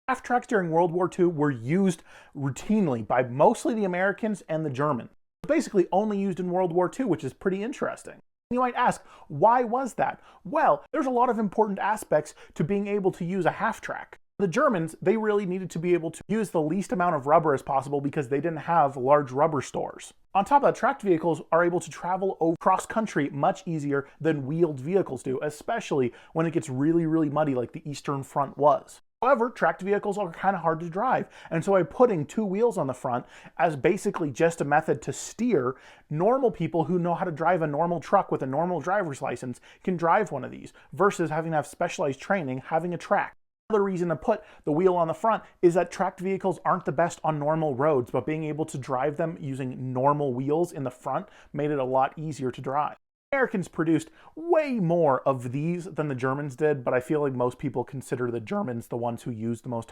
Half tracks during World War II were used routinely by mostly the Americans and the Germans. Basically only used in World War II, which is pretty interesting. You might ask, why was that? Well, there's a lot of important aspects to being able to use a half track. The Germans, they really needed to be able to use the least amount of rubber as possible because they didn't have large rubber stores. On top of that, tracked vehicles are able to travel across country much easier than wheeled vehicles do, especially when it gets really, really muddy like the Eastern Front was. However, tracked vehicles are kind of hard to drive, and so by putting two wheels on the front as basically just a method to steer, normal people who know how to drive a normal truck with a normal driver's license can drive one of these, versus having to have specialized training having a track. Another reason to put the wheel on the front is that tracked vehicles aren't the best on normal roads, but being able to drive them using normal wheels in the front made it a lot easier to drive. Americans produced way more of these than the Germans did, but I feel like most people consider the Germans the ones who used the most